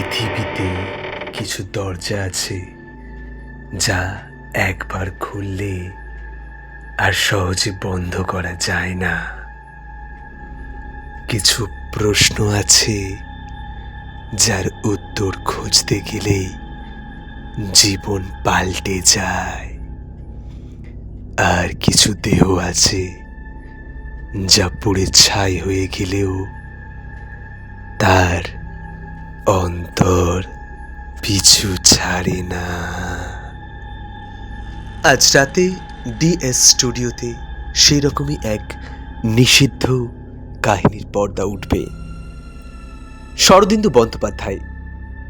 পৃথিবীতে কিছু দরজা আছে যা একবার খুললে আর সহজে বন্ধ করা যায় না। কিছু প্রশ্ন আছে যার উত্তর খুঁজতে গেলে জীবন পাল্টে যায়। আর কিছু দেহ আছে যা পুড়ে ছাই হয়ে গেলেও তার অন্তর পিছু ছাড়ে না। আজ রাতে ডিএস স্টুডিওতে সেই রকমই এক নিষিদ্ধ কাহিনীর পর্দা উঠবে। শরদিন্দু বন্দ্যোপাধ্যায়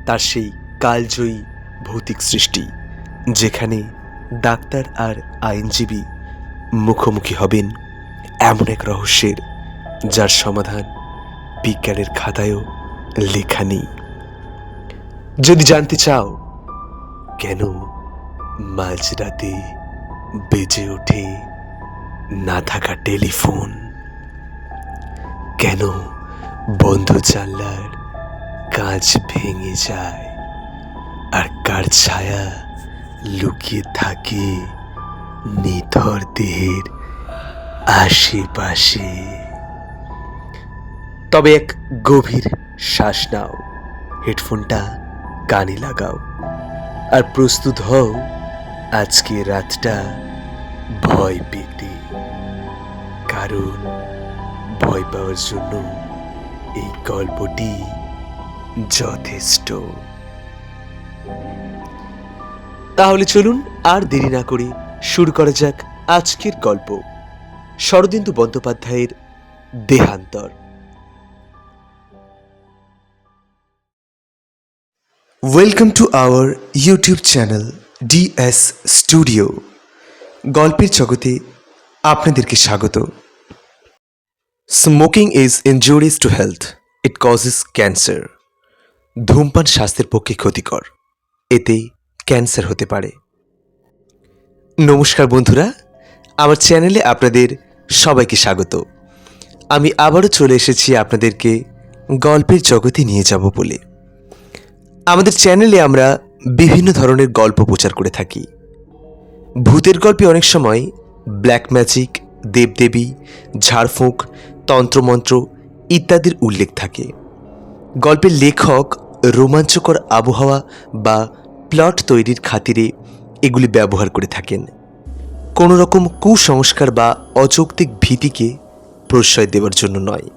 তার সেই কালজয়ী ভৌতিক সৃষ্টি, যেখানে ডাক্তার আর আইনজীবী মুখোমুখি হবেন এমন এক রহস্যের যার সমাধান বিজ্ঞানের খাতায়ও লেখা নেই। যদি জানতে চাও কেন মাঝরাতে বেজে ওঠে না থাকা টেলিফোন, কেন বন্ধ জানলার কাঁচ ভেঙে যায়, আর কার ছায়া লুকিয়ে থাকে নিথর দেহের আশেপাশে, তবে এক গভীর শ্বাস নাও, হেডফোনটা কানে লাগাও আর প্রস্তুত হও আজকে রাতটা ভয় পেতে। কারণ ভয় পাওয়ার জন্য এই গল্পটি যথেষ্ট। তাহলে চলুন আর দেরি না করে শুরু করা যাক আজকের গল্প, শরদিন্দু বন্দ্যোপাধ্যায়ের Dehantar. Welcome to our YouTube channel DS studio. গল্পের জগতে আপনাদেরকে স্বাগত। Smoking is injurious to health, it causes cancer. ধূমপান স্বাস্থ্যের পক্ষে ক্ষতিকর, এতে ক্যান্সার হতে পারে। নমস্কার বন্ধুরা, আমার চ্যানেলে আপনাদের সবাইকে স্বাগত। আমি আবারও চলে এসেছি আপনাদেরকে গল্পের জগতে নিয়ে যাব বলে। আমাদের চ্যানেলে আমরা বিভিন্ন ধরনের গল্প প্রচার করে থাকি। ভূতের গল্পে অনেক সময় ব্ল্যাক ম্যাজিক, দেবদেবী, ঝাড়ফুঁক, তন্ত্রমন্ত্র ইত্যাদির উল্লেখ থাকে। গল্পের লেখক রোমাঞ্চকর আবহাওয়া বা প্লট তৈরির খাতিরে এগুলি ব্যবহার করে থাকেন, কোনো রকম কুসংস্কার বা অযৌক্তিক ভীতিকে প্রশ্রয় দেওয়ার জন্য নয়।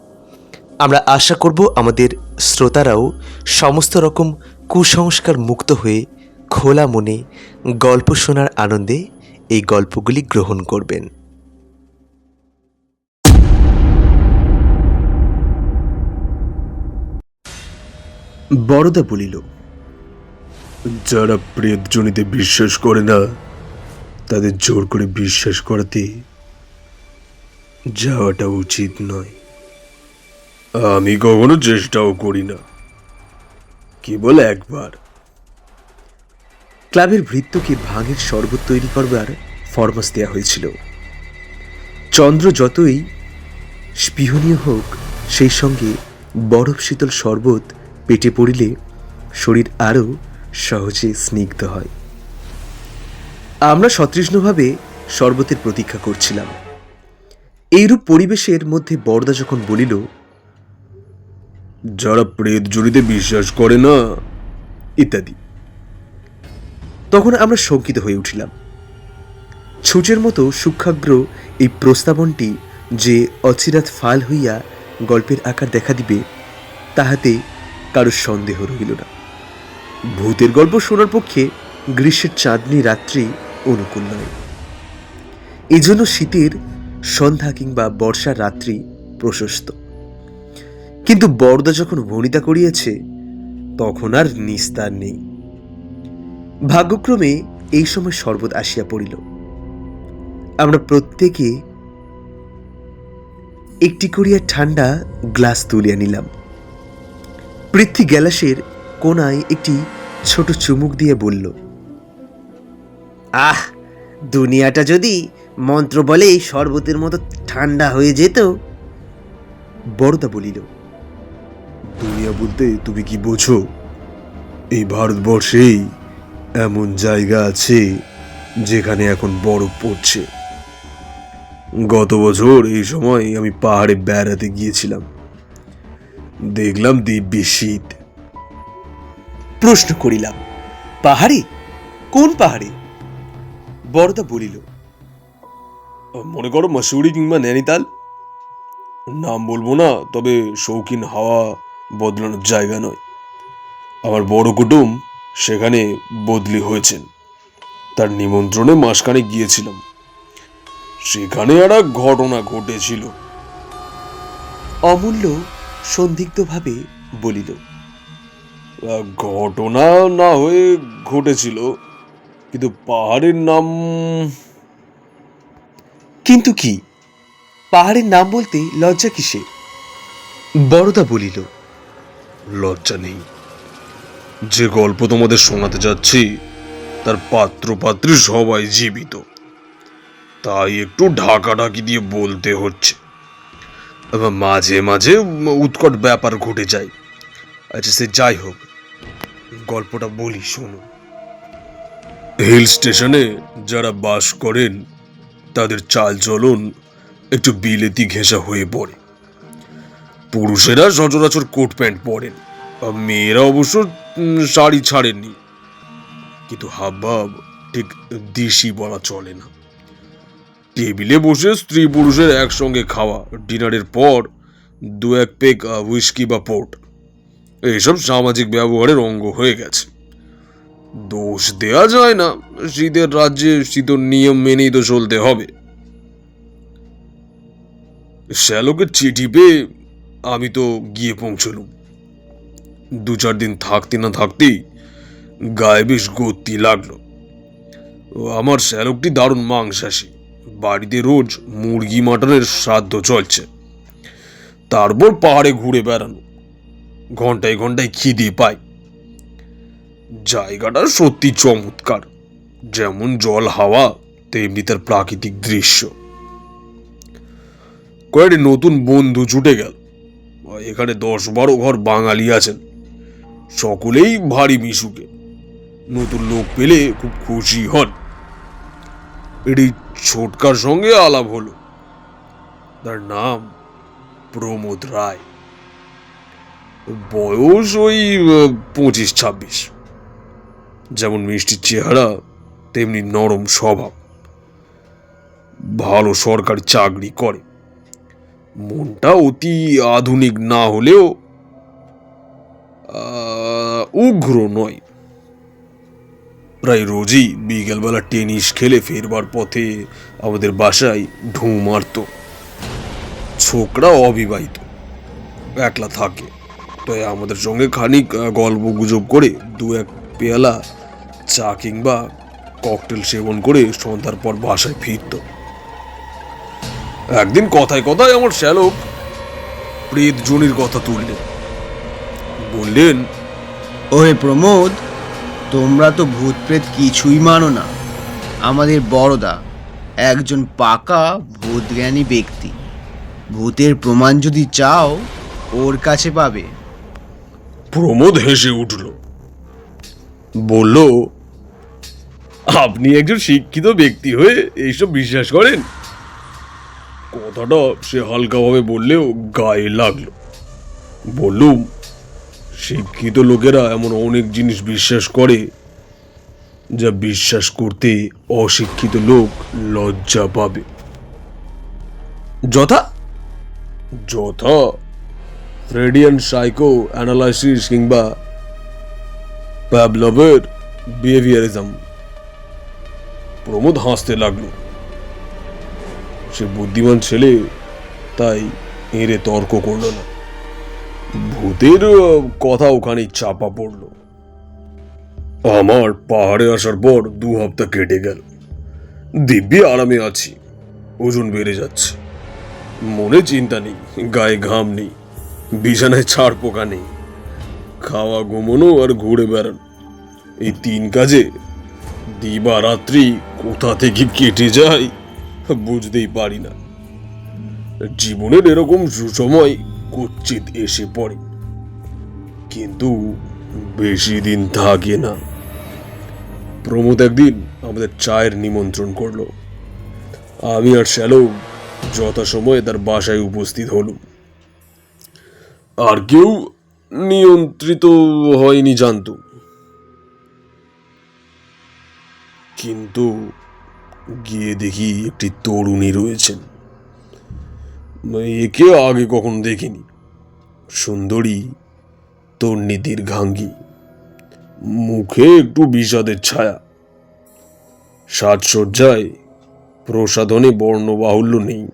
আমরা আশা করব আমাদের শ্রোতারাও সমস্ত রকম কুসংস্কার মুক্ত হয়ে খোলা মনে গল্প শোনার আনন্দে এই গল্পগুলি গ্রহণ করবেন। বড়দা বলিল, যারা প্রেতজনিতে বিশ্বাস করে না তাদের জোর করে বিশ্বাস করাতে যাওয়াটা উচিত নয়। আমি কখনো চেষ্টাও করি না, কেবল একবার। ক্লাবের ভৃত্যকে ভাঙের শরবত তৈরি করবার ফরমাস দেওয়া হয়েছিল। চন্দ্র যতই স্পৃহনীয় হোক, সেই সঙ্গে বরফ শীতল শরবত পেটে পড়িলে শরীর আরও সহজে স্নিগ্ধ হয়। আমরা সতৃষ্ণভাবে শরবতের প্রতীক্ষা করছিলাম। এইরূপ পরিবেশের মধ্যে বড়দা যখন বলিল, যারা প্রেতজনিতে বিশ্বাস করে না ইত্যাদি, তখন আমরা শঙ্কিত হয়ে উঠিলাম। ছুঁচের মতো সূক্ষ্মাগ্র এই প্রস্তাবনটি যে অচিরাত ফাল হইয়া গল্পের আকার দেখা দিবে তাহাতে কারো সন্দেহ রহিল না। ভূতের গল্প শোনার পক্ষে গ্রীষ্মের চাঁদনি রাত্রি অনুকূল নয়, এই জন্য শীতের সন্ধ্যা কিংবা বর্ষার রাত্রি প্রশস্ত। কিন্তু বড়দা যখন ভণিতা করিয়াছে তখন আর নিস্তার নেই। ভাগ্যক্রমে এই সময় শরবত আসিয়া পড়িল। আমরা প্রত্যেকে একটি করিয়া ঠান্ডা গ্লাস তুলিয়া নিলাম। পৃথ্বী গ্যালাসের কোনায় একটি ছোট চুমুক দিয়ে বলল, আহ, দুনিয়াটা যদি মন্ত্র বলে এই শরবতের মতো ঠান্ডা হয়ে যেত। বড়দা বলিল, দুনিয়া বলতে তুমি কি বোঝো? এই ভারতবর্ষেই এমন জায়গা আছে যেখানে এখন বরফ পড়ছে। গত বছর এই সময় আমি পাহাড়ে বেড়াতে গিয়েছিলাম, দেখলাম দিব্যি শীত। প্রশ্ন করিলাম, পাহাড়ে? কোন পাহাড়ে? বড়দা বলিল, মনে করো মসুরি কিংবা নৈনিতাল। নাম বলবো না, তবে শৌখিন হাওয়া বদলানোর জায়গা নয়। আমার বড় কুটুম সেখানে বদলি হয়েছেন, তার নিমন্ত্রণে মাসখানেক গিয়েছিলাম। সেখানে একটা ঘটনা ঘটেছিল। অমূল্য সন্দিগ্ধভাবে বলিল, ঘটনা না হয়ে ঘটেছিল, কিন্তু পাহাড়ের নাম। কিন্তু কি? পাহাড়ের নাম বলতে লজ্জা কিসে? বড়দা বলিল, লজ্জা নেই। যে গল্প তোমাদের শোনাতে যাচ্ছি তার পাত্র পাত্রী সবাই জীবিত, তাই একটু ঢাকাঢাকি দিয়ে বলতে হচ্ছে। মাঝে মাঝে উৎকট ব্যাপার ঘটে যায়। আচ্ছা, সে যাই হোক, গল্পটা বলি শোনো। হিল স্টেশনে যারা বাস করেন তাদের চালচলন একটু বিলেতি ঘেঁষা হয়ে পড়ে। পুরুষেরা সচরাচর কোট প্যান্ট পরেন, আর মেয়েরা অবশ্য শাড়ি ছাড়েননি। কিন্তু হাবভাব ঠিক দেশি বলা চলে না। টেবিলে বসে স্ত্রী পুরুষের একসঙ্গে খাওয়া, ডিনারের পর দু এক পেগ হুইস্কি বা পোর্ট, এইসব সামাজিক ব্যবহারের অঙ্গ হয়ে গেছে। দোষ দেয়া যায় না, শীতের রাজ্যে শীতের নিয়ম মেনেই তো চলতে হবে। শ্যালকের চিঠি পেয়ে আমি তো গিয়ে পৌঁছলুম। 2-4 দিন থাকতে না থাকতেই গায়ে বেশ গতি লাগলো। আমার শ্যালকটি দারুণ মাংসাশী, বাড়িতে রোজ মুরগি মাটনের শ্রাদ্ধ চলছে। তারপর পাহাড়ে ঘুরে বেড়ানো, ঘন্টায় ঘন্টায় খিদে পায়। জায়গাটা সত্যি চমৎকার, যেমন জল হাওয়া তেমনি তার প্রাকৃতিক দৃশ্য। কয়েকটি নতুন বন্ধু জুটে গেল। এখানে 10-12 ঘর বাঙালি আছেন, সকলেই ভারী মিশুকে। নতুন লোক পেলে খুব খুশি হন। এটি ছোটকার সঙ্গে আলাপ হলো। তার নাম প্রমোদ রায়। বয়স ওই 25-26। যেমন মিষ্টি চেহারা তেমনি নরম স্বভাব। ভালো সরকারি চাকরি করে। মনটা অতি আধুনিক না হলেও উগ্র নয়। প্রায় রোজই বিকেলবেলা টেনিস খেলে ফেরবার পথে আমাদের বাসায় ঢু মারত। ছোকরা অবিবাহিত, একলা থাকে, তাই আমাদের সঙ্গে খানিক গল্প গুজব করে 2-1 পেয়ালা চা কিংবা ককটেল সেবন করে সন্ধ্যার পর বাসায় ফিরত। একদিন কথায় কথায় আমার শ্যালক প্রেত জনির কথা তুললেন। বললেন, ওহে প্রমোদ, তোমরা তো ভূত প্রেত কিছুই মানো না। আমাদের বড়দা একজন পাকা ভূতজ্ঞানী ব্যক্তি। ভূতের প্রমাণ যদি চাও ওর কাছে পাবে। প্রমোদ হেসে উঠল, বলল, আপনি একজন শিক্ষিত ব্যক্তি হয়ে এইসব বিশ্বাস করেন? কথাটা সে হালকাভাবে বললেও গায়ে লাগলো। বললুম, শিক্ষিত লোকেরা এমন অনেক জিনিস বিশ্বাস করে যা বিশ্বাস করতে অশিক্ষিত লোক লজ্জা পাবে। যথা? যথা ফ্রেডিয়ান সাইকো অ্যানালাইসিস কিংবা প্যাভলভের বিহেভিয়ারিজম। প্রমোদ হাসতে লাগলো। সে বুদ্ধিমান ছেলে, তাই এরে তর্ক করল না। ভূতের কথা ওখানে চাপা পড়ল। আমার পাহাড়ে আসার পর 2 হপ্তাহ কেটে গেল। দিব্যি আরামে আছি, ওজন বেড়ে যাচ্ছে। মনে চিন্তা নেই, গায়ে ঘাম নেই, বিছানায় ছাড় পোকা নেই। খাওয়া, ঘুমোনো আর ঘুরে বেড়ানো, এই 3 কাজে দিবা রাত্রি কোথা থেকে কেটে যায় বুঝতেই পারি না। জীবনের এরকম সুসময় কুৎসিত এসে পড়ে, কিন্তু বেশি দিন থাকে না। প্রমোদ একদিন আমাদের চায়ের নিমন্ত্রণ করলো। আমি আর শ্যালক যথাসময়ে তার বাসায় উপস্থিত হলুম। আর কেউ নিয়ন্ত্রিত হয়নি জানতো, কিন্তু গিয়ে দেখি একটি তরুণী রয়েছেন। একে আগে কখনো দেখিনি। সুন্দরী, তন্নি দীর্ঘাঙ্গী, মুখে একটু বিষাদের ছায়া। সাজসজ্জায় প্রসাধনে বর্ণবাহুল্য নেই,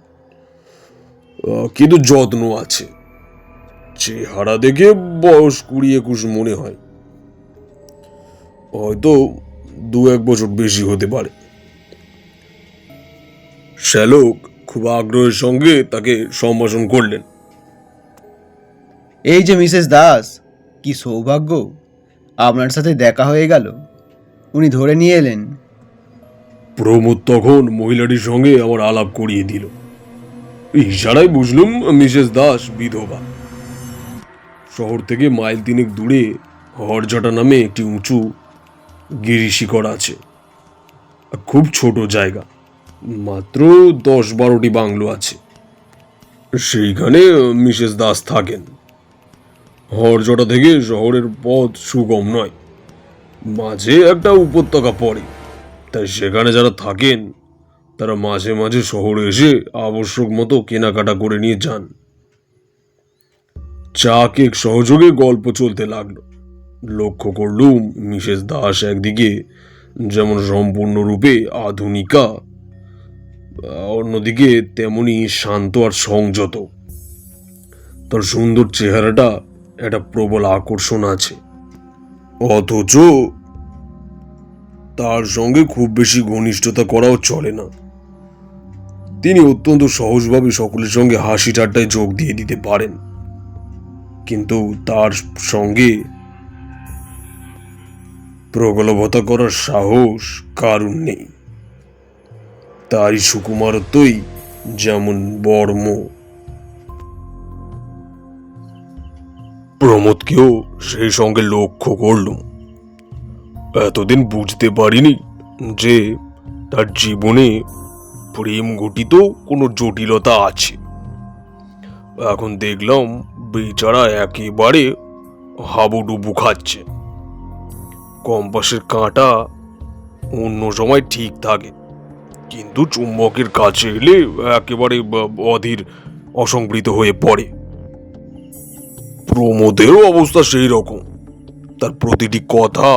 কিন্তু যত্ন আছে। চেহারা দেখে বয়স 20-21 মনে হয়, হয়তো 2-1 বছর বেশি হতে পারে। শ্যালক খুব আগ্রহের সঙ্গে তাকে সম্ভাষণ করলেন। এই যে মিসেস দাস, কি সৌভাগ্য, আপনার সাথে দেখা হয়ে গেল। উনি ধরে নিয়ে এলেন। প্রমোদ তখন মহিলাটির সঙ্গে আমার আলাপ করিয়ে দিল। ইশারায় বুঝলুম মিসেস দাস বিধবা। শহর থেকে মাইল 3 দূরে হরজটা নামে একটি উঁচু গিরিশিখর আছে। খুব ছোট জায়গা, মাত্র 10-12টি বাংলো আছে। সেইখানে মিসেস দাস থাকেন। হরজটা থেকে শহরের পথ সুগম নয়, মাঝে একটা উপত্যকা পড়ে। তাই সেখানে যারা থাকেন তারা মাঝে মাঝে শহরে এসে আবশ্যক মতো কেনাকাটা করে নিয়ে যান। চা কেক সহযোগে গল্প চলতে লাগলো। লক্ষ্য করলুম মিসেস দাস একদিকে যেমন সম্পূর্ণরূপে আধুনিকা, অন্যদিকে তেমনি শান্ত আর সংযত। তার সুন্দর চেহারাটা একটা প্রবল আকর্ষণ আছে, অথচ তার সঙ্গে খুব বেশি ঘনিষ্ঠতা করাও চলে না। তিনি অত্যন্ত সহজভাবে সকলের সঙ্গে হাসি ঠাট্টায় যোগ দিয়ে দিতে পারেন, কিন্তু তার সঙ্গে প্রগলভতা করার সাহস কারুর নেই। তারই সুকুমারত্বই যেমন বর্ম। প্রমোদকেও সেই সঙ্গে লক্ষ্য করলুম। এতদিন বুঝতে পারিনি যে তার জীবনে প্রেম ঘটিত কোনো জটিলতা আছে। এখন দেখলাম বেচারা একেবারে হাবুডুবু খাচ্ছে। কম্পাসের কাঁটা অন্য সময় ঠিক থাকে, কিন্তু চুম্বকের কাছে এলে একেবারে অধীর অসংবৃত হয়ে পড়ে। প্রমোদেরও অবস্থা সেই রকম। তার প্রতিটি কথা,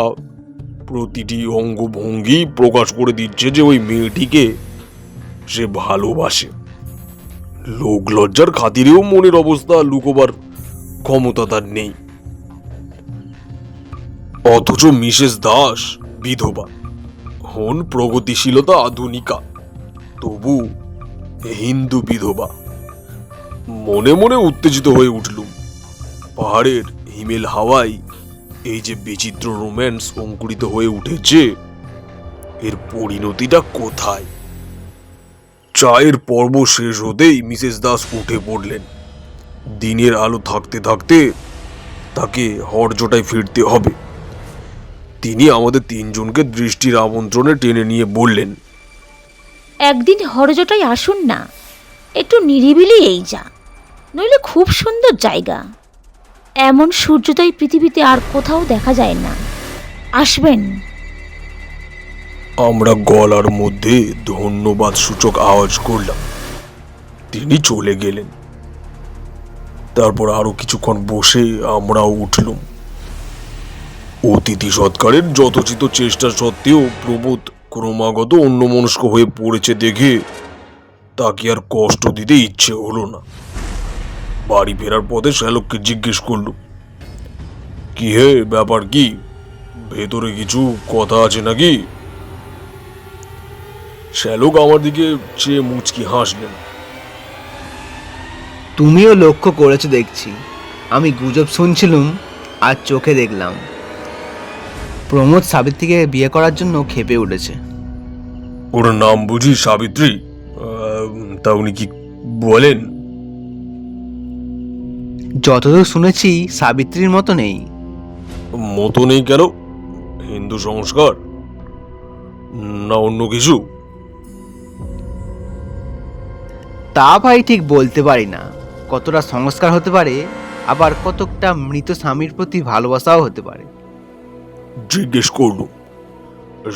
প্রতিটি অঙ্গভঙ্গি প্রকাশ করে দিচ্ছে যে ওই মেয়েটিকে সে ভালোবাসে। লোক লজ্জার খাতিরেও মনের অবস্থা লুকোবার ক্ষমতা তার নেই। অথচ মিসেস দাস বিধবা, হন প্রগতিশীলতা আধুনিকা, তবু হিন্দু বিধবা। মনে মনে উত্তেজিত হয়ে উঠলুম। পাহাড়ের হিমেল হাওয়ায় এই যে বিচিত্র রোম্যান্স অঙ্কুরিত হয়ে উঠেছে, এর পরিণতিটা কোথায়? চায়ের পর্ব শেষ হতেই মিসেস দাস উঠে পড়লেন। দিনের আলো থাকতে থাকতে তাকে হরজটায় ফিরতে হবে। তিনি আমাদের 3 জনকে দৃষ্টির আমন্ত্রণে টেনে নিয়ে বললেন, একদিন হরজটায় আসুন না, একটু নিরিবিলি এই যা, নইলে খুব সুন্দর জায়গা। এমন সূর্যোদয় পৃথিবীতে আর কোথাও দেখা যায় না, আসবেন। আমরা গলার মধ্যে ধন্যবাদ সূচক আওয়াজ করলাম। তিনি চলে গেলেন। তারপর আরো কিছুক্ষণ বসে আমরাও উঠলুম। অতিথি সৎকারের যথোচিত চেষ্টা সত্ত্বেও প্রমোদ ক্রমাগত অন্যমনস্ক হয়ে পড়েছে দেখে তাকে আর কষ্ট দিতে ইচ্ছে হলো না। বাড়ি ফেরার পথে শ্যালককে জিজ্ঞেস করলুম, কি হে, ব্যাপার কি? ভেতরে কিছু কথা আছে নাকি? শ্যালক আমার দিকে চেয়ে মুচকি হাসলেন। তুমিও লক্ষ্য করেছো দেখছি। আমি গুজব শুনছিলুম আর চোখে দেখলাম। প্রমোদ সাবিত্রীকে বিয়ে করার জন্য ক্ষেপে উঠেছে। ওর নাম বুঝি সাবিত্রী? তা উনি কি বলেন? যতদূর শুনেছি সাবিত্রীর মতো নেই। মতো নেই কেন? হিন্দু সংস্কার না অন্য কিছু? তা ভাই ঠিক বলতে পারি না। কতটা সংস্কার হতে পারে, আবার কতকটা মৃত স্বামীর প্রতি ভালোবাসাও হতে পারে। জিজ্ঞেস করলো,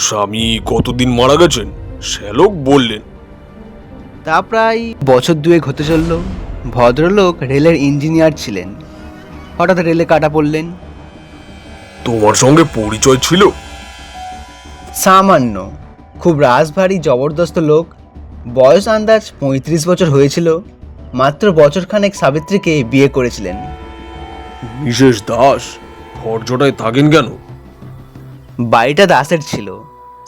স্বামী কতদিন মারা গেছেন? শ্যালক বললেন, তা প্রায় বছর দুয়েক হতে চলল। ভদ্রলোক রেলের ইঞ্জিনিয়ার ছিলেন, হঠাৎ রেলে কাটা পড়লেন। তোমার সঙ্গে পরিচয় ছিল? সামান্য, খুব রাশভারী জবরদস্ত লোক। বয়স আন্দাজ 35 বছর হয়েছিল। মাত্র বছরখানেক সাবিত্রীকে বিয়ে করেছিলেন। মিসেস দাস হরজটায় থাকেন কেন? বাড়িটা দাসের ছিল,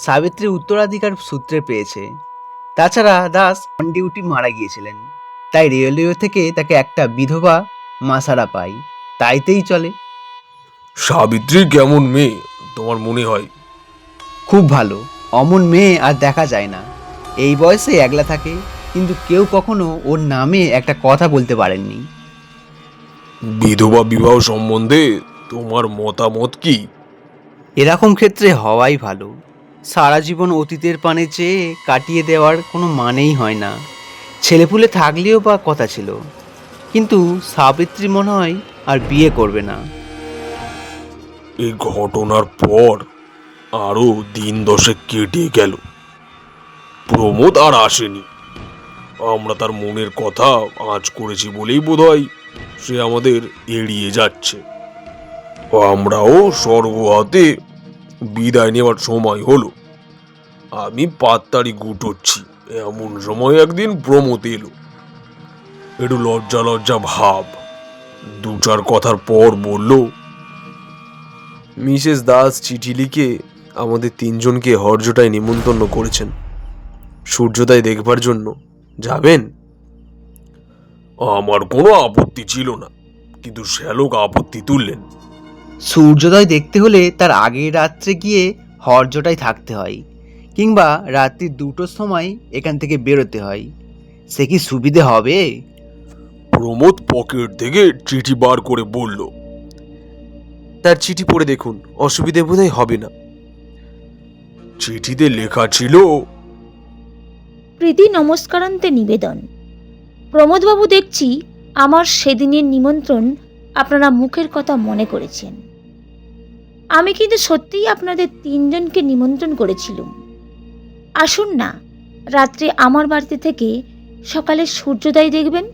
সাবিত্রী উত্তরাধিকার সূত্রে পেয়েছে। তাছাড়া দাস অন ডিউটি মারা গিয়েছিলেন, তাই রেলওয়ে থেকে তাকে একটা বিধবা মাসারা পাই, তাইতেই চলে। সাবিত্রী কেমন মেয়ে তোমার মনে হয়? খুব ভালো, অমন মেয়ে আর দেখা যায় না। এই বয়সে একলা থাকে, কিন্তু কেউ কখনো ওর নামে একটা কথা বলতে পারেননি। বিধবা বিবাহ সম্বন্ধে তোমার মতামত কি? এরকম ক্ষেত্রে হওয়াই ভালো। সারা জীবন অতীতের পানে চেয়ে কাটিয়ে দেওয়ার কোনো মানেই হয় না। ছেলেপুলে থাকলেও বা কথা ছিল, কিন্তু সাবিত্রী মনে হয় আর বিয়ে করবে না। এই ঘটনার পর আরো দিন 10 কেটে গেল। প্রমোদ আর আসেনি। আমরা তার মনের কথা আঁচ করেছি বলেই বোধহয় সে আমাদের এড়িয়ে যাচ্ছে। আমরাও স্বর্গহাতে বিদায় নেওয়ার সময় হলো। আমি পাত্তারি গুটোচ্ছি, এমন সময় একদিন প্রমোদ এলো। একটু লজ্জা লজ্জা ভাব, 2-4 কথার পর বলল, মিসেস দাস চিঠি লিখে আমাদের 3জনকে হরজটায় নিমন্ত্রণ করেছেন সূর্যোদয় দেখবার জন্য। যাবেন? আমার কোনো আপত্তি ছিল না, কিন্তু শ্যালক আপত্তি তুললেন। সূর্যোদয় দেখতে হলে তার আগের রাত্রে গিয়ে হরজটায় থাকতে হয়, কিংবা রাত্রি 2টোর সময় এখান থেকে বেরোতে হয়। সে কি সুবিধে হবে? প্রমোদ পকেট থেকে চিঠি বার করে বলল, তার চিঠি পড়ে দেখুন, অসুবিধে বোধহয় হবে না। চিঠিতে লেখা ছিল, প্রীতি নমস্কারান্তে নিবেদন। প্রমোদবাবু, দেখছি আমার সেদিনের নিমন্ত্রণ আপনারা মুখের কথা মনে করেছেন। আমি কিন্তু সত্যিই আপনাদের 3জনকে নিমন্ত্রণ করেছিলুম। আসুন না, রাত্রে আমার বাড়িতে থেকে সকালে সূর্যোদয় দেখবেন।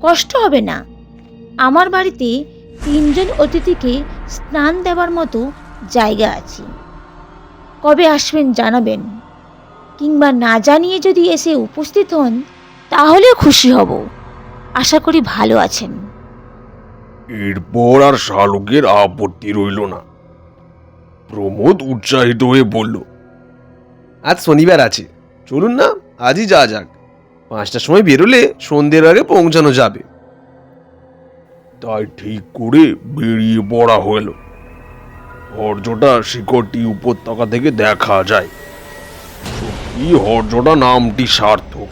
কষ্ট হবে না। আমার বাড়িতে 3জন অতিথিকে স্নান দেওয়ার মতো জায়গা আছে। কবে আসবেন জানাবেন, কিংবা না জানিয়ে যদি এসে উপস্থিত হন তাহলেও খুশি হব। আশা করি ভালো আছেন। এরপর আর শালকের আপত্তি রইল না। প্রমোদ উৎসাহিত হয়ে বলল, আজ শনিবার আছে, চলুন না আজই যা যাক। 5টার সময় বেরোলে সন্ধ্যের আগে পৌঁছানো যাবে। তাই ঠিক করে বেরিয়ে পড়া হলো। হরজটা শিকড়টি উপত্যকা থেকে দেখা যায়। সত্যি হরজটা নামটি সার্থক।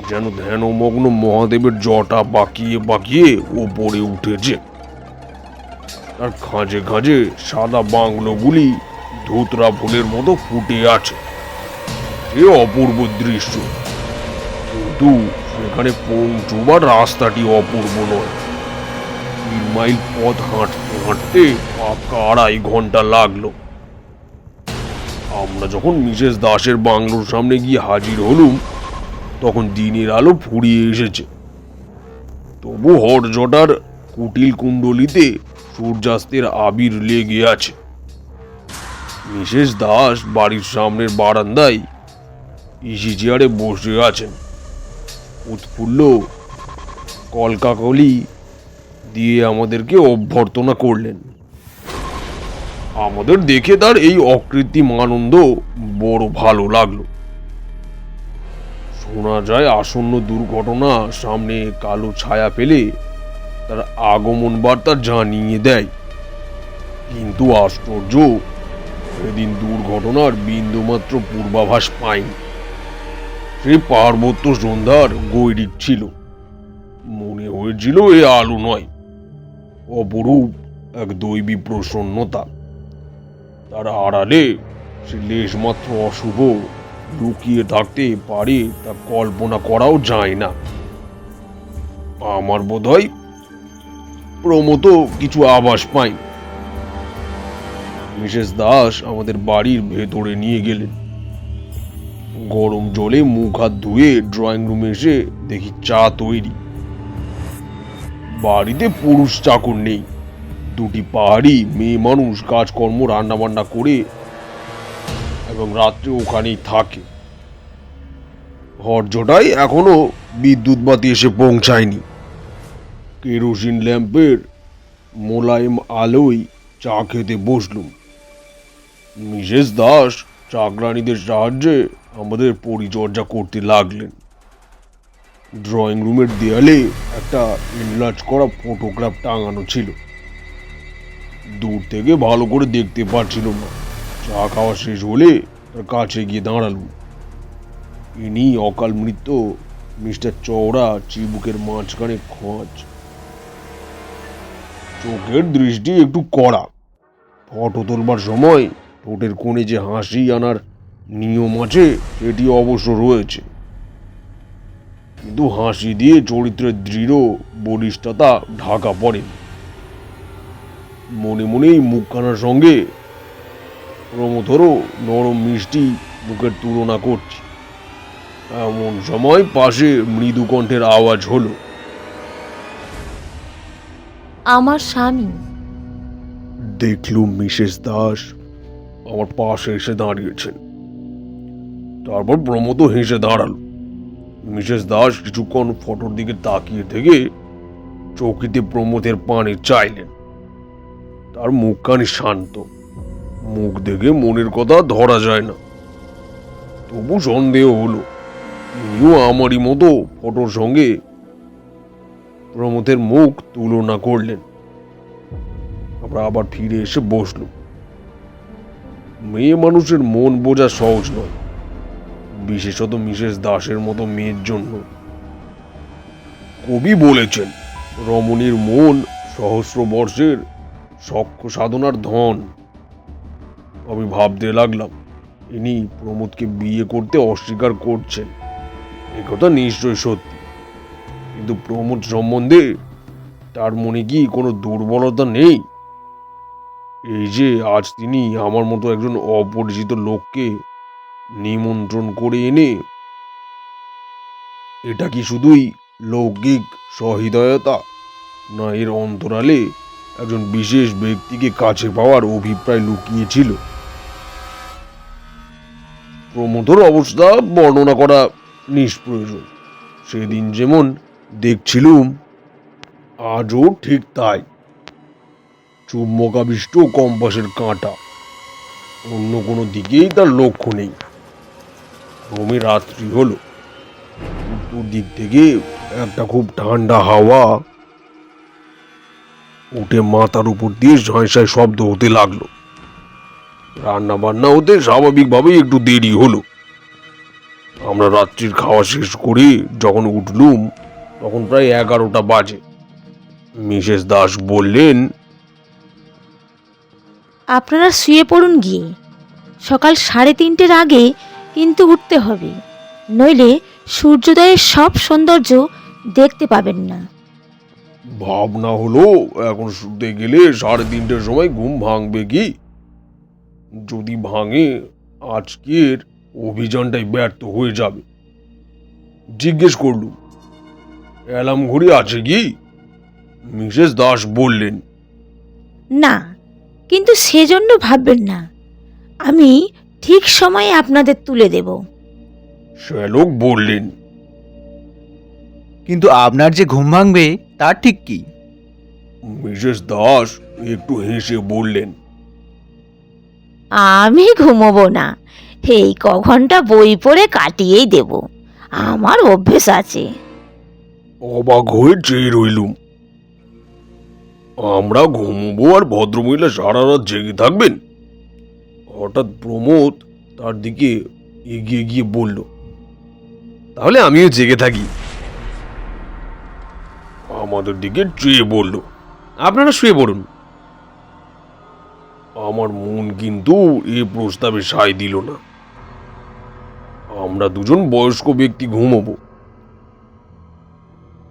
যেন ধ্যানমগ্ন মহাদেবের জটা বাঁকিয়ে বাঁকিয়ে ওপরে উঠেছে। তার খাঁজে খাঁজে সাদা বাংলোগুলি ধুতরা ফুলের মতো ফুটে আছে। এ অপূর্ব দৃশ্য, কিন্তু সেখানে পৌঁছবার রাস্তাটি অপূর্ব নয়। 3 মাইল পথ হাঁটতে হাঁটতে পাক্কা 2.5 ঘন্টা লাগলো। আমরা যখন মিসেস দাসের বাংলোর সামনে গিয়ে হাজির হলুম, তখন দিনের আলো ফুরিয়ে এসেছে। তবু হরজটার কুটিল কুণ্ডলিতে সূর্যাস্তের আবির লেগে আছে। মিসেস দাস বাড়ির সামনের বারান্দায় ইজি চেয়ারে বসে আছেন। উৎফুল্ল কলকাকলি দিয়ে আমাদেরকে অভ্যর্থনা করলেন। আমাদের দেখে তার এই অকৃত্রিম আনন্দ বড় ভালো লাগলো। শোনা যায় আসন্ন দুর্ঘটনা সামনে কালো ছায়া ফেলে তার আগমন বার্তা জানিয়ে দেয়। কিন্তু আশ্চর্য, সেদিন দুর্ঘটনার বিন্দুমাত্র পূর্বাভাস পাইনি। সে পার্বত্য সন্ধ্যার গৈরিক ছিল। মনে হয়েছিল এ আলো নয়, অপরূপ এক দৈবী প্রসন্নতা। তার আড়ালে সে লেশমাত্র অশুভ লুকিয়ে থাকতে পারে তা কল্পনা করাও যায় না। আমার বোধ হয় প্রমোদ কিছু আভাস পাই। মিসেস দাস আমাদের বাড়ির ভেতরে নিয়ে গেলেন। গরম জলে মুখ হাত ধুয়ে ড্রয়িং রুমে এসে দেখি চা তৈরি। বাড়িতে পুরুষ চাকর নেই, দুটি পাহাড়ি মেয়ে মানুষ কাজকর্ম রান্না বান্না করে এবং রাত্রে ওখানেই থাকে। হরজটাই এখনো বিদ্যুৎ বাতি এসে পৌঁছায়নি। কেরোসিন ল্যাম্পের মোলায়েম আলোয় চা খেতে বসলুম। মিসেস দাস চাকরানীদের সাহায্যে আমাদের পরিচর্যা করতে লাগলেন। ড্রয়িং রুমের দেয়ালে একটা এনলার্জ করা ফটোগ্রাফ টাঙানো ছিল। দূর থেকে ভালো করে দেখতে পাচ্ছিলাম না। চা খাওয়া শেষ হলে তার কাছে গিয়ে দাঁড়ালুম। ইনি অকাল মৃত্যু মিস্টার চওড়া চিবুকের মাঝখানে খোঁজ, চোখের দৃষ্টি একটু কড়া। ফটো তোলবার সময় ঠোঁটের কোণে যে হাসি আনার নিয়ম আছে সেটি অবশ্য রয়েছে, কিন্তু হাসি দিয়ে চরিত্রের দৃঢ় বলিষ্ঠতা ঢাকা পড়ে। মনে মনেই মুখখানার সঙ্গে প্রমথরও নরম মিষ্টি মুখের তুলনা করছি। এমন সময় পাশে মৃদু কণ্ঠের আওয়াজ হলো। আমার স্বামী। দেখলুম মিসেস দাস আমার পাশে এসে দাঁড়িয়েছেন। তারপর প্রমোদ হেসে দাঁড়াল। মিসেস দাস কিছুক্ষণ ফটোর দিকে তাকিয়ে থেকে চৌকিতে প্রমোদের পানি চাইলেন। তার মুখখানি শান্ত, মুখ দেখে মনের কথা ধরা যায় না। তবু সন্দেহ হলো ইনিও আমারই মতো ফটোর সঙ্গে প্রমোদের মুখ তুলনা করলেন। আমরা আবার ফিরে এসে বসলুম। মেয়ে মানুষের মন বোঝা সহজ নয়, বিশেষত মিসেস দাসের মতো মেয়ের জন্য। কবি বলেছেন, রমণীর মন সহস্র বর্ষের সখ্য সাধনার ধন। আমি ভাবতে লাগলাম, ইনি প্রমোদকে বিয়ে করতে অস্বীকার করছেন, একথা নিশ্চয় সত্যি। কিন্তু প্রমোদ সম্বন্ধে তার মনে কি কোনো দুর্বলতা নেই? এই যে আজ তিনি আমার মতো একজন অপরিচিত লোককে নিমন্ত্রণ করে এনে, এটা কি শুধুই লৌকিক সহৃদয়তা, না এর অন্তরালে একজন বিশেষ ব্যক্তিকে কাছে পাওয়ার অভিপ্রায় লুকিয়েছিল? প্রমোদর অবস্থা বর্ণনা করা নিষ্প্রয়োজন। সেদিন যেমন দেখছিলুম আজও ঠিক তাই। চুম্বকাবিষ্ট কম্পাসের কাঁটা, অন্য কোনো দিকেই তার লক্ষ্য নেই। ক্রমে রাত্রি হলো। উত্তর দিক থেকে একটা খুব ঠান্ডা হাওয়া উঠে মাথার উপর দিয়ে ঝাঁসায় শব্দ হতে লাগলো। রান্না বান্না হতে স্বাভাবিকভাবেই একটু দেরি হলো। আমরা রাত্রির খাওয়া শেষ করে যখন উঠলুম তখন প্রায় 11টা বাজে। মিসেস দাস বললেন, আপনারা শুয়ে পড়ুন গিয়ে, সকাল 3:30-এর আগে কিন্তু উঠতে হবে, নইলে সূর্যোদয়ের সব সৌন্দর্য দেখতে পাবেন না। ভাবনা হলো এখন শুতে গেলে 3:30টার সময় ঘুম ভাঙবে কি? যদি ভাঙে আজকের অভিযানটাই ব্যর্থ হয়ে যাবে। জিজ্ঞেস করলুম, অ্যালার্ম ঘড়ি আছে কি? মিসেস দাস বললেন, না, কিন্তু সেজন্য ভাববেন না, আমি ঠিক সময়ে আপনাদের তুলে দেব। শ্যালক বললেন, কিন্তু আপনার যে ঘুম ভাঙবে তার ঠিক কি? মিসেস দাস একটু হেসে বললেন, আমি ঘুমোবো না, এই ঘন্টা বই পড়ে কাটিয়েই দেব, আমার অভ্যেস আছে। অবাক হয়ে চেয়ে রইলুম। আমরা ঘুমবো আর ভদ্রমহিলা সারা রাত জেগে থাকবেন? হঠাৎ প্রমোদ তার দিকে এগিয়ে গিয়ে বলল, তাহলে আমিও জেগে থাকি। আমাদের দিকে চেয়ে বলল, আপনারা শুয়ে পড়ুন। আমার মন কিন্তু এ প্রস্তাবে সায় দিল না। আমরা দুজন বয়স্ক ব্যক্তি ঘুমোবো,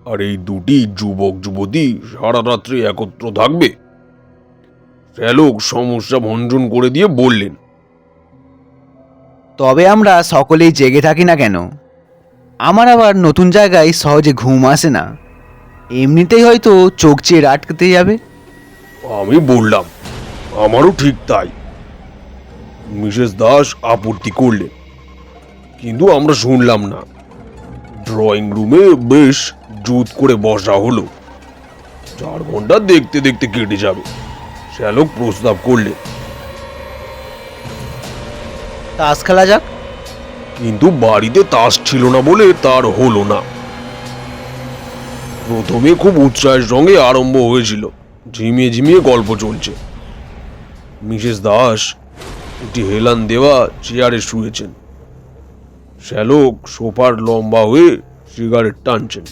আর এই দুটি যুবক যুবতী সারা রাত্রি একত্র থাকবে। শ্যালক সমস্যা ভঞ্জন করে দিয়ে বললেন, তবে আমরা সকলেই জেগে থাকি না কেন? আমার আবার নতুন জায়গায় সহজে ঘুম আসে না। এমনিতেই হয়তো চোখ চেয়ে আটকাতে যাবে। আমি বললাম, আমারও ঠিক তাই। মিসেস দাস আপত্তি করলেন, কিন্তু আমরা শুনলাম না। ড্রয়িং রুমে বেশ জুত করে বসা হলো। 4 ঘন্টা দেখতে দেখতে কেটে যাবে। শ্যালক প্রস্তাব করলেন, তাস খেলা যাক। কিন্তু বাড়িতে তাস ছিল না বলে তার হলো না। প্রথমে খুব উৎসাহের সঙ্গে আরম্ভ হয়েছিল। ঝিমিয়ে ঝিমিয়ে গল্প চলছে। মিসেস দাস একটি হেলান দেওয়া চেয়ারে শুয়েছেন। শ্যালক সোফার লম্বা হয়ে সিগারেট টানছেন।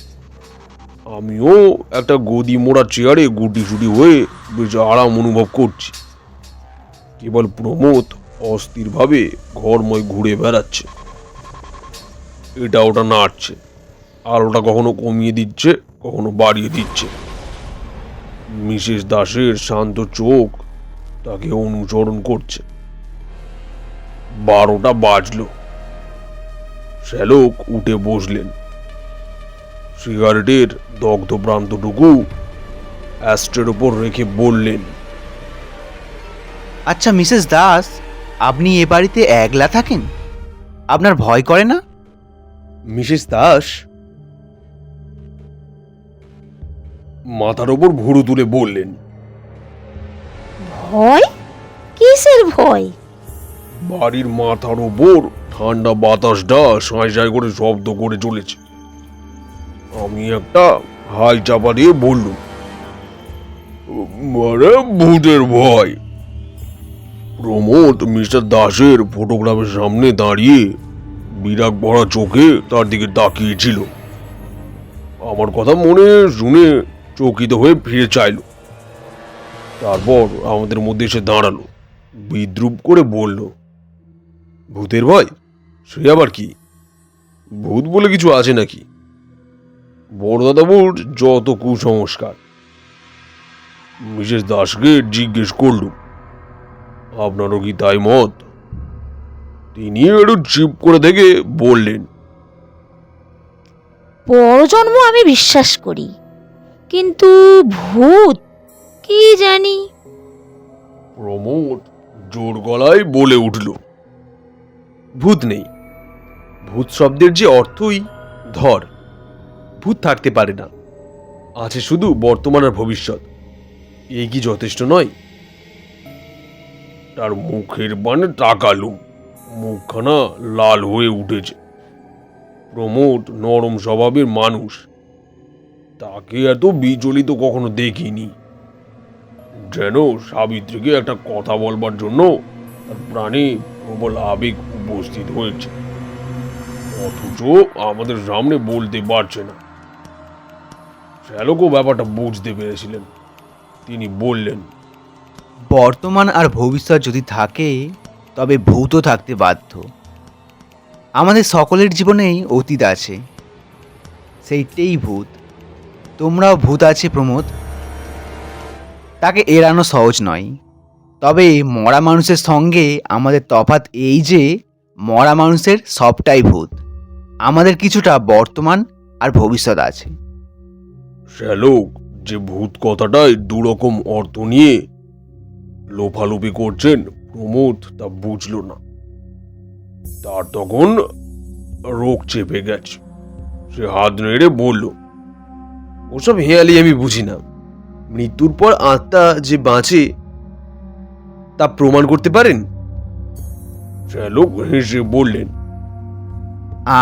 আমিও একটা গদি মোড়া চেয়ারে গুটিসুটি হয়ে বেশ আরাম অনুভব করছি। কেবল প্রমোদ অস্থিরভাবে ঘরময় ঘুরে বেড়াচ্ছে। এটা ওটা নাড়ছে, আলোটা কখনো কমিয়ে দিচ্ছে, কখনো বাড়িয়ে দিচ্ছে। মিসেস দাসের শান্ত চোখ তাকে অনুসরণ করছে। 12টা বাজলো। শ্যালক উঠে বসলেন। সিগারেটের দগ্ধ প্রান্তটুকু অ্যাস্ট্রের ওপর রেখে বললেন, আচ্ছা মিসেস দাস, আপনি এ বাড়িতে একলা থাকেন? আপনার ভয় করে না? মিসেস দাস মাথার ওপর ভুরু তুলে বললেন, ভয়? কিসের ভয়? বাড়ির মাথার ওপর ঠান্ডা বাতাসটা সাঁই সাঁই করে শব্দ করে চলেছে। আমি একটা হাই চাপা দিয়ে বললুম, মানে ভূতের ভয়। প্রমোদ মিস্টার দাসের ফটোগ্রাফের সামনে দাঁড়িয়ে বিরাগ ভরা চোখে তার দিকে তাকিয়েছিল। আমার কথা মনে শুনে চকিত হয়ে ফিরে চাইল। তারপর আমাদের মধ্যে এসে দাঁড়ালো, বিদ্রুপ করে বলল, ভূতের ভয়? সে আবার কি? ভূত বলে কিছু আছে নাকি? বড়দাদাবুর যত কুসংস্কার। মিসেস দাসকে জিজ্ঞেস করলুম, আপনারও কি তাই মত? তিনি একটু চিপ করে থেকে বললেন, পরজন্ম আমি বিশ্বাস করি, কিন্তু ভূত কি জানি। প্রমোদ জোর গলায় বলে উঠল, ভূত নেই। ভূত শব্দের যে অর্থই ধর, ভূত থাকতে পারে না। আছে শুধু বর্তমান আর ভবিষ্যৎ। এই কি যথেষ্ট নয়? তার মুখের পানে তাকালুম। মুখখানা লাল হয়ে উঠেছে। প্রমোদ নরম স্বভাবের মানুষ। তাকে এত বিচলিত কখনো দেখিনি। যেন সাবিত্রীকে একটা কথা বলবার জন্য তার প্রাণে প্রবল আবেগ উপস্থিত হয়েছে, অথচ আমাদের সামনে বলতে পারছে না। শ্যালকও ব্যাপারটা বুঝতে পেরেছিলেন। তিনি বললেন, বর্তমান আর ভবিষ্যৎ যদি থাকে, তবে ভূতও থাকতে বাধ্য। আমাদের সকলের জীবনেই অতীত আছে, সেইটাই ভূত। তোমরাও ভূত আছে প্রমোদ। তাকে এড়ানো সহজ নয়। তবে মরা মানুষের সঙ্গে আমাদের তফাৎ এই যে, মরা মানুষের সবটাই ভূত। আমাদের কিছুটা বর্তমান আর ভবিষ্যৎ আছে। শ্যালক যে ভূত কথাটায় দুরকম অর্থ নিয়ে লোফালুপি করছেন, প্রমোদ তা বুঝল না। তার তখন রোগ চেপে গেছে। সে হাত নেড়ে বলল, ওসব হেয়ালি আমি বুঝি না। মৃত্যুর পর আত্মা যে বাঁচে তা প্রমাণ করতে পারেন? শ্যালক হেসে বললেন,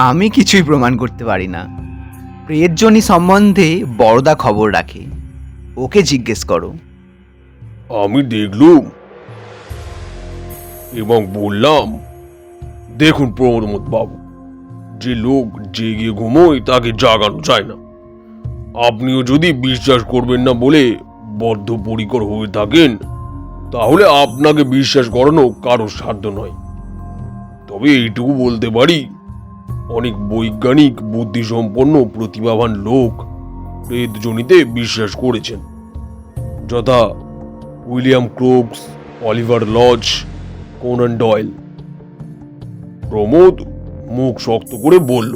আমি কিছুই প্রমাণ করতে পারি না। প্রেতজনী সম্বন্ধে বড়দা খবর রাখে, ওকে জিজ্ঞেস করো। আমি দেখলুম এবং বললাম, দেখুন প্রমোদ বাবু, যে লোক জেগে ঘুমোয় তাকে জাগানো যায় না। আপনিও যদি বিশ্বাস করবেন না বলে বদ্ধপরিকর হয়ে থাকেন, তাহলে আপনাকে বিশ্বাস করানো কারোর সাধ্য নয়। তবে এইটুকু বলতে পারি, অনেক বৈজ্ঞানিক, বুদ্ধিসম্পন্ন, প্রতিভাবান লোক প্রেতজনিতে বিশ্বাস করেছেন, যথা William Crookes, Oliver Lodge, Conan Doyle. Pramod মুখ শক্ত করে বলল,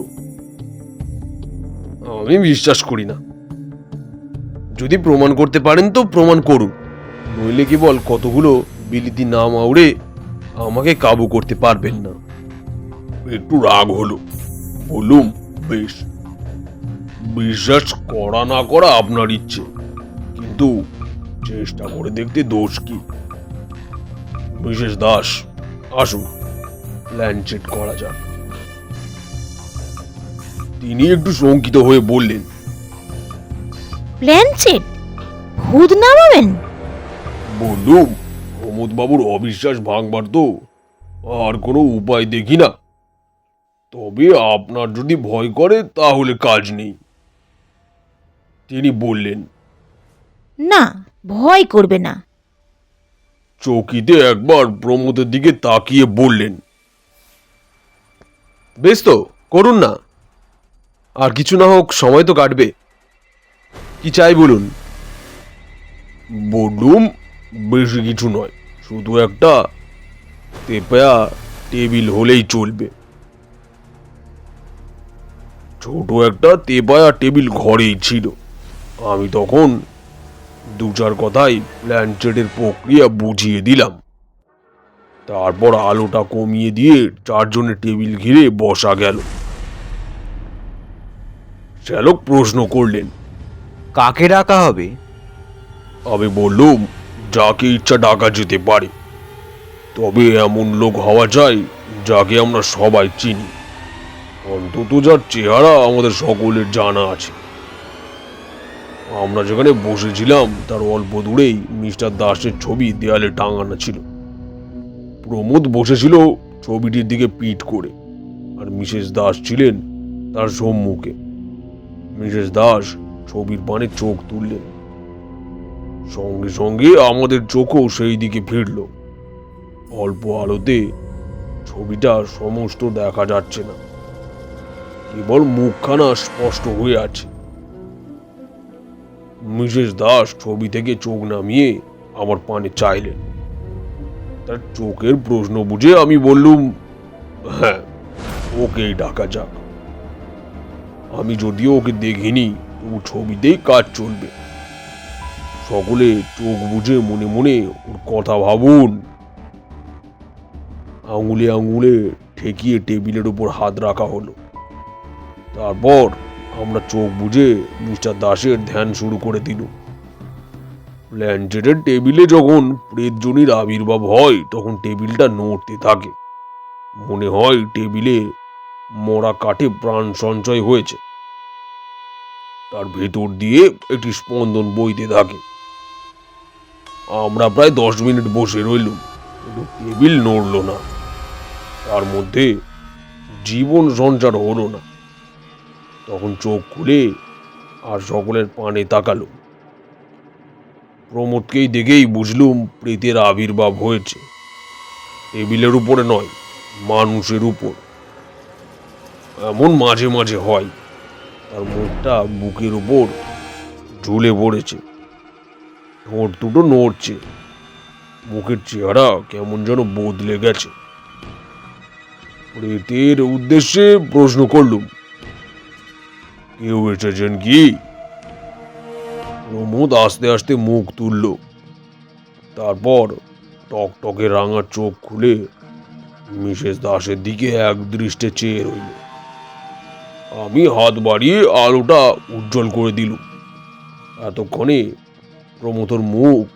আমি বিশ্বাস করি না। যদি প্রমাণ করতে পারেন তো প্রমাণ করুন, নইলে কেবল কতগুলো বিলিতি নাম আউড়ে আমাকে কাবু করতে পারবেন না। একটু রাগ হলো। বললুম, বেশ, বিশ্বাস করা না করা আপনার ইচ্ছে, কিন্তু চেষ্টা করে দেখতে দোষ কি? মিসেস দাস, আসুন, প্ল্যান চেট করা যাক। তিনি একটু শঙ্কিত হয়ে বললেন, প্ল্যানচেট? ভূত নামাবেন? বললুম, প্রমোদ বাবুর অবিশ্বাস ভাঙবার তো আর কোনো উপায় দেখি না। তবে আপনার যদি ভয় করে তাহলে কাজ নেই। তিনি বললেন, না, ভয় করবে না। চকিতে একবার প্রমোদের দিকে তাকিয়ে বললেন, বেশ তো, করুন না। আর কিছু না হোক, সময় তো কাটবে। কি চাই বলুন? বললুম, বেশি কিছু নয়, শুধু একটা তেপায়া টেবিল হলেই চলবে। ছোট একটা তেপায়া টেবিল ঘরেই ছিল। আমি তখন দু চার কথায় প্ল্যানচেটের প্রক্রিয়া বুঝিয়ে দিলাম। তারপর আলোটা কমিয়ে দিয়ে চারজনের টেবিল ঘিরে বসা গেল। শ্যালক প্রশ্ন করলেন, কাকে ডাকা হবে? আমি বললুম, যাকে ইচ্ছা ডাকা যেতে পারে, তবে এমন লোক হওয়া চাই যাকে আমরা সবাই চিনি, অন্তত যার চেহারা আমাদের সকলের জানা আছে। আমরা যেখানে বসেছিলাম তার অল্প দূরেই মিস্টার দাসের ছবি দেয়ালে টাঙানো ছিল। প্রমোদ বসেছিল ছবিটির দিকে পিঠ করে, আর মিসেস দাস ছিলেন তার সম্মুখে। মিসেস দাস ছবির পানে চোখ তুললেন। সঙ্গে সঙ্গে আমাদের চোখও সেই দিকে ফিরল। অল্প আলোতে ছবিটা সমস্ত দেখা যাচ্ছে না, কেবল মুখখানা স্পষ্ট হয়ে আছে। মিসেস দাস ছবি থেকে চোখ নামিয়ে আমার পানে চাইলেন। তার চোখের প্রশ্ন বুঝে আমি বললুম, হ্যাঁ, ওকেই ডাকা যাক। আমি যদিও ওকে দেখিনি, তবু ছবিতেই কাজ চলবে। সকলে চোখ বুঝে মনে মনে ওর কথা ভাবুন। আঙুলে আঙুলে ঠেকিয়ে টেবিলের উপর হাত রাখা হলো। তারপর আমরা চোখ বুঝে মিস্টার দাসের ধ্যান শুরু করে দিল। প্ল্যানচেটের টেবিলে যখন প্রেতজনির আবির্ভাব হয় তখন টেবিলটা নড়তে থাকে। মনে হয় টেবিলে মরা কাঠে প্রাণ সঞ্চয় হয়েছে। তার ভেতর দিয়ে একটি স্পন্দন বইতে থাকে। আমরা প্রায় 10 মিনিট বসে রইলুম, কিন্তু টেবিল নড়ল না। তার মধ্যে জীবন সঞ্চার হলো না। তখন চোখ খুলে আর সকলের পানে তাকালো। প্রমোদকেই দেখেই বুঝলুম প্রেতের আবির্ভাব হয়েছে। টেবিলের উপরে নয়, মানুষের উপর। এমন মাঝে মাঝে হয়। তার মুখটা বুকের উপর ঝুলে পড়েছে, ঠোঁট দুটো নড়ছে, মুখের চেহারা কেমন যেন বদলে গেছে। প্রেতের উদ্দেশ্যে প্রশ্ন করলুম, কেউ এসেছেন কি? প্রমোদ আস্তে আস্তে মুখ তুলল। তারপর টকটকে রাঙা চোখ খুলে মিসেস দাসের দিকে এক দৃষ্টে চেয়ে রইল। আমি হাত বাড়িয়ে আলোটা উজ্জ্বল করে দিলুম। এতক্ষণে প্রমোদর মুখ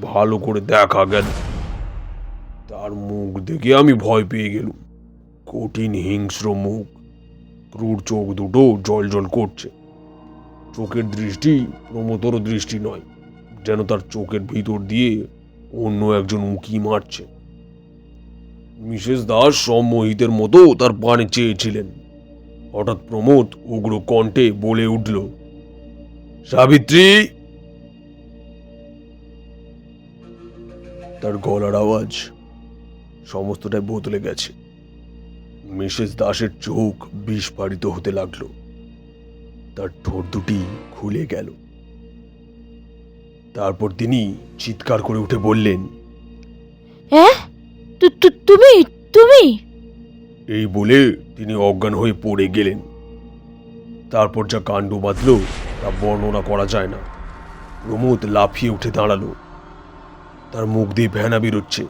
ভালো করে দেখা গেল। তার মুখ দেখে আমি ভয় পেয়ে গেলুম। কঠিন হিংস্র মুখ, ক্রূর চোখ দুটো জল জল করছে। চোখের দৃষ্টি প্রমোদর দৃষ্টি নয়, যেন তার চোখের ভিতর দিয়ে অন্য একজন উঁকি মারছে। মিসেস দাস সম্মোহিতের মতো তার পানে চেয়েছিলেন। হঠাৎ প্রমোদ উগ্র কণ্ঠে বলে উঠল, সাবিত্রী! তার গলার আওয়াজ সমস্তটাই বদলে গেছে। মিসেস দাসের চোখ বিস্ফারিত হতে লাগলো, তার ঠোঁট দুটি খুলে গেল। তারপর তিনি চিৎকার করে উঠে বললেন, হ্যাঁ, তুমি তুমি এই বলে তিনি অজ্ঞান হয়ে পড়ে গেলেন। তারপর যা কাণ্ড বাঁধল তা বর্ণনা করা যায় না। প্রমোদ লাফিয়ে উঠে দাঁড়ালো, তার মুখ দিয়ে ভেনা বেরোচ্ছে।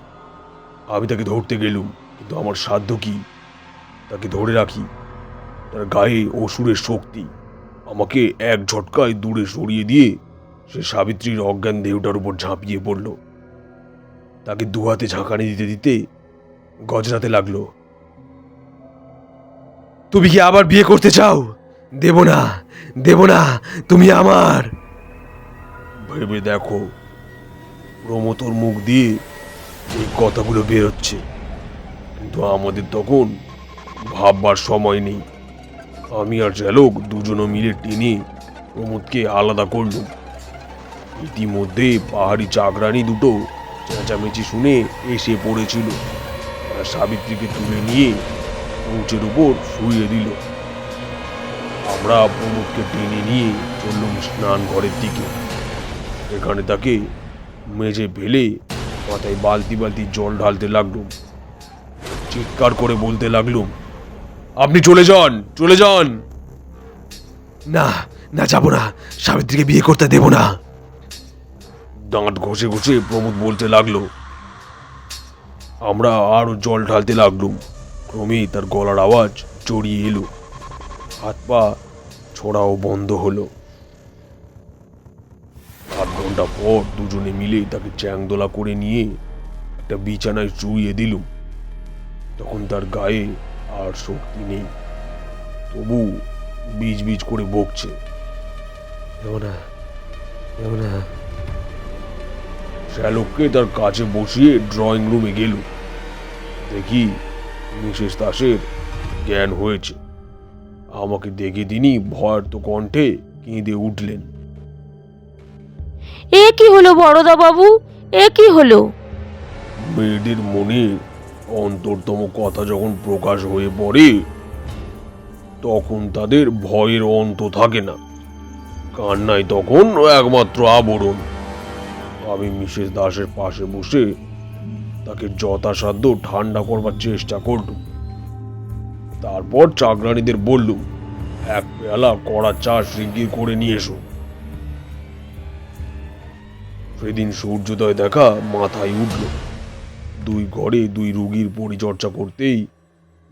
আমি তাকে ধরতে গেলুম, কিন্তু আমার সাধ্য কি তাকে ধরে রাখি? তার গায়ে অসুরের শক্তি। আমাকে এক ঝটকায় দূরে সরিয়ে দিয়ে সে সাবিত্রীর অজ্ঞান দেহটার উপর ঝাঁপিয়ে পড়ল। তাকে দুহাতে ঝাঁকানি দিতে দিতে গজরাতে লাগলো, তুমি কি আবার বিয়ে করতে চাও? দেব না, দেব না, তুমি আমার। ভেবে দেখো, প্রমোতর মুখ দিয়ে এই কথাগুলো বেরোচ্ছে, কিন্তু আমাদের তখন ভাববার সময় নেই। আমি আর ঝালক দুজনে মিলে টেনে প্রমোদকে আলাদা করলুম। ইতিমধ্যে পাহাড়ি চাকরানি দুটো চেঁচামেচি শুনে এসে পড়েছিল। তারা সাবিত্রীকে তুলে নিয়ে উঁচের উপর শুইয়ে দিল। আমরা প্রমোদকে টেনে নিয়ে চললুম স্নান ঘরের দিকে। এখানে তাকে মেঝে ফেলে মাথায় বালতি বালতি জল ঢালতে লাগলুম। চিৎকার করে বলতে লাগলুম, আপনি চলে যান, চলে যান। না, না, যাব না, সাবিত্রীকে বিয়ে করতে দেব না। দাঁত ঘষে ঘষে প্রমোদ বলতে লাগলো। আমরা আরো জল ঢালতে লাগলুম। ক্রমেই তার গলার আওয়াজ জড়িয়ে এলো, হাত পা ছোড়াও বন্ধ হলো। আধ ঘন্টা পর দুজনে মিলে তাকে চ্যাংদোলা করে নিয়ে একটা বিছানায় শুইয়ে দিলুম। তখন তার গায়ে আর শক্তি নেই, তবু বীজ বীজ করে বকছে, শ্যালককে তার কাছে বসিয়ে ড্রয়িং রুমে গেল। দেখি মিসেস দাসের জ্ঞান হয়েছে। আমাকে দেখে তিনি ভয়ার্ত কণ্ঠে কেঁদে উঠলেন। এ কি হলো বড়দা বাবু, এ কি হলো? মেয়েদের মনে অন্তরতম কথা যখন প্রকাশ হয়ে পড়ে, তখন তাদের ভয়ের অন্ত থাকে না। কান্নাই তখন একমাত্র আবরণ। আমি মিসেস দাসের পাশে বসে তাকে যথাসাধ্য ঠান্ডা করবার চেষ্টা করলুম। তারপর চাকরানীদের বললুম, এক পেয়ালা কড়া চা শিগগির করে নিয়ে এসো। সেদিন সূর্যোদয় দেখা মাথায় উঠল। দুই ঘরে দুই রুগীর পরিচর্যা করতেই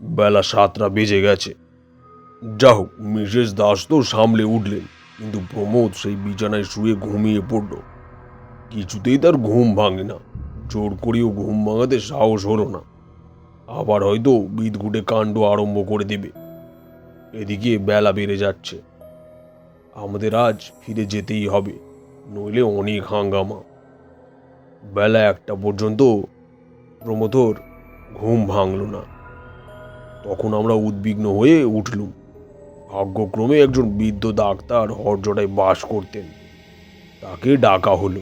বেলা 7টা বেজে গেছে। যা হোক, মিসেস দাস তো সামলে উঠলেন, কিন্তু প্রমোদ সেই বিছানায় শুয়ে ঘুমিয়ে পড়ল। কিছুতেই তার ঘুম ভাঙে না। জোর করেও ঘুম ভাঙাতে সাহস হলো না। আবার হয়তো বিদঘুটে কাণ্ড আরম্ভ করে দেবে। এদিকে বেলা বেড়ে যাচ্ছে। আমাদের আজ ফিরে যেতেই হবে, নইলে অনেক হাঙ্গামা। বেলা 1টা পর্যন্ত প্রমোদর ঘুম ভাঙল না। তখন আমরা উদ্বিগ্ন হয়ে উঠলুম। ভাগ্যক্রমে একজন বৃদ্ধ ডাক্তার হরজটায় বাস করতেন, তাকে ডাকা হলো।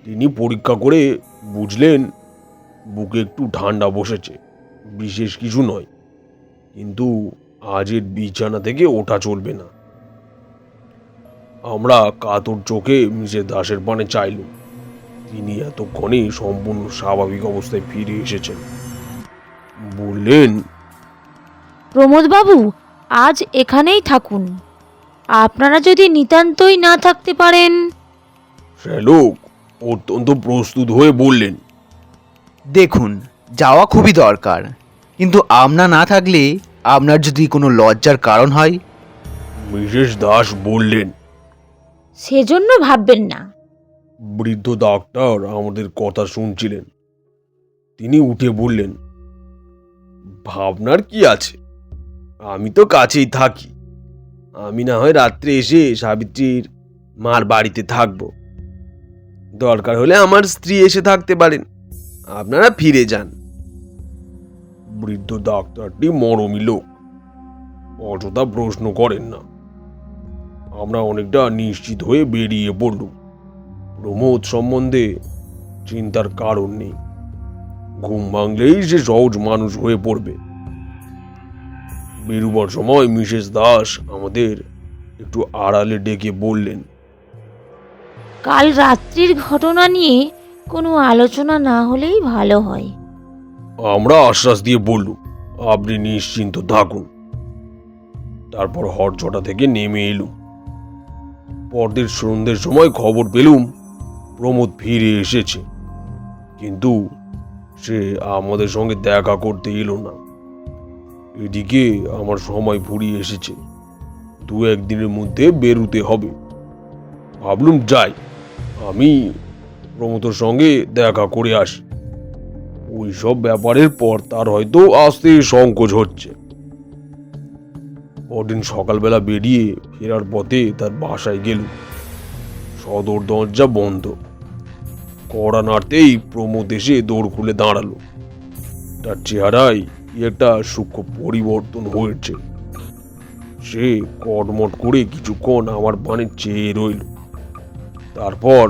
তিনি পরীক্ষা করে বুঝলেন বুকে একটু ঠান্ডা বসেছে, বিশেষ কিছু নয়, কিন্তু আজের বিছানা থেকে ওঠা চলবে না। আমরা কাতর চোখে মিসেস দাসের পানে চাইলুম। তিনি এতক্ষণে সম্পূর্ণ স্বাভাবিক অবস্থায় ফিরে এসেছেন। বললেন, প্রমোদ বাবু, আজ এখানেই থাকুন। আপনারা যদি নিতান্তই না থাকতে পারেন। শ্যালক অত্যন্ত প্রস্তুত হয়ে বললেন, দেখুন, যাওয়া খুবই দরকার, কিন্তু আমরা না থাকলে আপনার যদি কোনো লজ্জার কারণ হয়। মিসেস দাস বললেন। সেজন্য ভাববেন না। বৃদ্ধ ডাক্তার আমাদের কথা শুনছিলেন। তিনি উঠে বললেন, ভাবনার কি আছে, আমি তো কাছেই থাকি। আমি না হয় রাত্রে এসে সাবিত্রীর মার বাড়িতে থাকবো। দরকার হলে আমার স্ত্রী এসে থাকতে পারেন, আপনারা ফিরে যান। বৃদ্ধ ডাক্তারটি মরমী লোক, অযথা প্রশ্ন করেন না। আমরা অনেকটা নিশ্চিত হয়ে বেরিয়ে পড়লুম। প্রমোদ সম্বন্ধে চিন্তার কারণ নেই। ঘুম ভাঙলেই সে সহজ মানুষ হয়ে পড়বে। বেরুবার সময় মিসেস দাস আমাদের একটু আড়ালে ডেকে বললেন, কাল রাত্রির ঘটনা নিয়ে কোনো আলোচনা না হলেই ভালো হয়। আমরা আশ্বাস দিয়ে বললুম, আপনি নিশ্চিন্ত থাকুন। তারপর হরছটা থেকে নেমে এলুম। পরদিন সন্ধ্যের সময় খবর পেলুম প্রমোদ ফিরে এসেছে, কিন্তু সে আমাদের সঙ্গে দেখা করতে এলো না। এদিকে আমার সময় ফুরিয়ে এসেছে, 2-1 দিনের মধ্যে বেরুতে হবে। ভাবলুম যাই, আমি প্রমোদের সঙ্গে দেখা করে আসি। ওই সব ব্যাপারের পর তার হয়তো আসতে সংকোচ হচ্ছে। পরদিন সকালবেলা বেরিয়ে ফেরার পথে তার বাসায় গেল। সদর দরজা বন্ধ। কড়া নাড়তেই প্রমোদ এসে দৌড় খুলে দাঁড়ালো। তার চেহারায় কি একটা সূক্ষ্ম পরিবর্তন হয়েছে। সে কটমট করে কিছুক্ষণ আমার পানে চেয়ে রইল, তারপর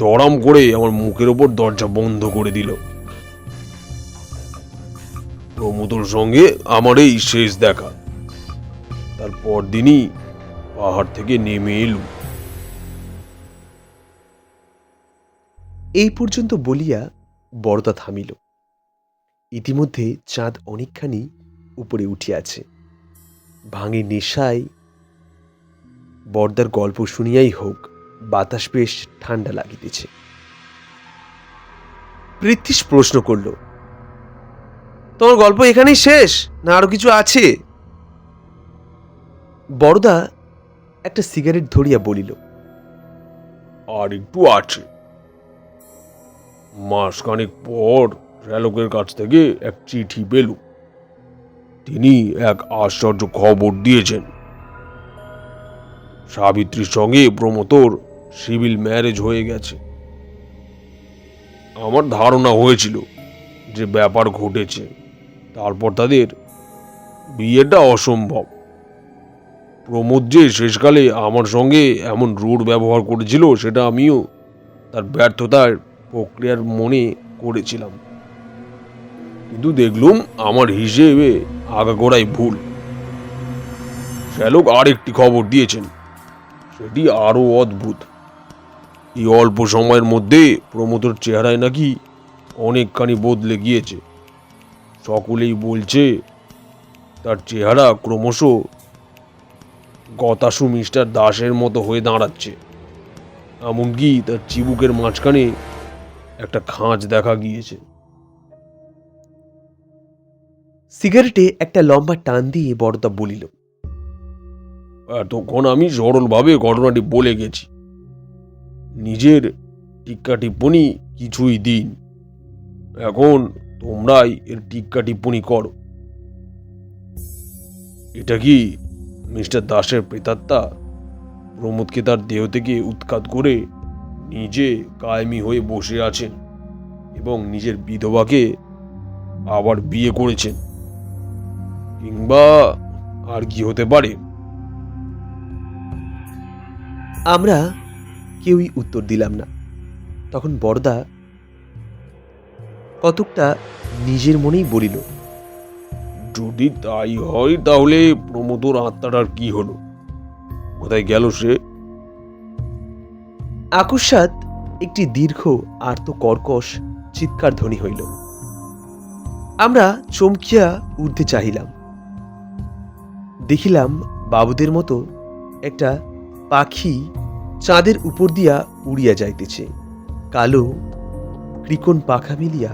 দড়াম করে আমার মুখের ওপর দরজা বন্ধ করে দিল। প্রমোদর সঙ্গে আমার এই শেষ দেখা। তারপর দিনই পাহাড় থেকে নেমে এলুম। এই পর্যন্ত বলিয়া বরদা থামিল। ইতিমধ্যে চাঁদ অনেকখানি উপরে উঠিয়াছে। ভাঙে নেশায় বরদার গল্প শুনিয়াই হোক, বাতাস বেশ ঠান্ডা লাগিতেছে। পৃথ্বীশ প্রশ্ন করল, তোমার গল্প এখানেই শেষ না আরো কিছু আছে? বরদা একটা সিগারেট ধরিয়া বলিল, আর একটু আছে। মাসখানেক পর শ্যালকের কাছ থেকে এক চিঠি পেলুম। তিনি এক আশ্চর্য খবর দিয়েছেন। সাবিত্রীর সঙ্গে প্রমোদর সিভিল ম্যারেজ হয়ে গেছে। আমার ধারণা হয়েছিল যে ব্যাপার ঘটেছে, তারপর তাদের বিয়েটা অসম্ভব। প্রমোদ যে শেষকালে আমার সঙ্গে এমন রূঢ় ব্যবহার করেছিল সেটা আমিও তার ব্যর্থতার প্রক্রিয়ার মনে করেছিলাম, কিন্তু দেখলুম আমার হিসেবে আগাগোড়াই ভুল। শ্যালক আরেকটি খবর দিয়েছেন, সেটি আরো অদ্ভুত। এই অল্প সময়ের মধ্যে প্রমোদর চেহারায় নাকি অনেকখানি বদলে গিয়েছে। সকলেই বলছে তার চেহারা ক্রমশ গতাসু মিস্টার দাসের মতো হয়ে দাঁড়াচ্ছে। এমনকি তার চিবুকের মাঝখানে একটা খাঁজ দেখা গিয়েছে। সিগারেটে একটা লম্বা টান দিয়ে বরদা বলিল, এতক্ষণ আমি সরলভাবে ঘটনাটি বলে গেছি, নিজের টিক্কা টিপ্পনি কিছুই দিন। এখন তোমরাই এর টিক্কা টিপ্পনি করো। এটা কি মিস্টার দাসের প্রেতাত্মা প্রমোদকে তার দেহ থেকে উৎখাত করে নিজে কায়েমি হয়ে বসে আছেন এবং নিজের বিধবাকে আবার বিয়ে করেছেন, কিংবা আর কি হতে পারে? আমরা কেউই উত্তর দিলাম না। তখন বরদা কতকটা নিজের মনেই বলিল, যদি তাই হয় তাহলে প্রমোদর আত্মাটার কি হলো? কোথায় গেল সে? আকস্মাৎ একটি দীর্ঘ আর্ত কর্কশ চিৎকার ধ্বনি হইল। আমরা চমকিয়া ঊর্ধ্বে চাহিলাম। দেখিলাম বাবুদের মতো একটা পাখি চাঁদের উপর দিয়া উড়িয়া যাইতেছে। কালো কৃকণ পাখা মিলিয়া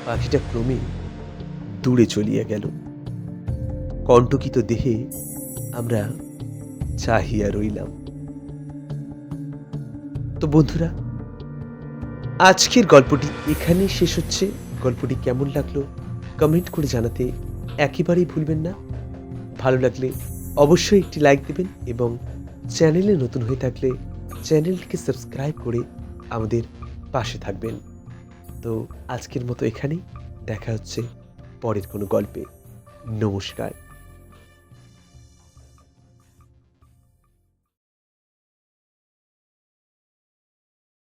পাখিটা ক্রমে দূরে চলিয়া গেল। কণ্টকিত দেহে আমরা চাহিয়া রইলাম। তো বন্ধুরা, আজকের গল্পটি এখানেই শেষ হচ্ছে। গল্পটি কেমন লাগলো কমেন্ট করে জানাতে একেবারেই ভুলবেন না। ভালো লাগলে অবশ্যই একটি লাইক দেবেন এবং চ্যানেলে নতুন হয়ে থাকলে চ্যানেলটিকে সাবস্ক্রাইব করে আমাদের পাশে থাকবেন। তো আজকের মতো এখানেই, দেখা হচ্ছে পরের কোনো গল্পে। নমস্কার।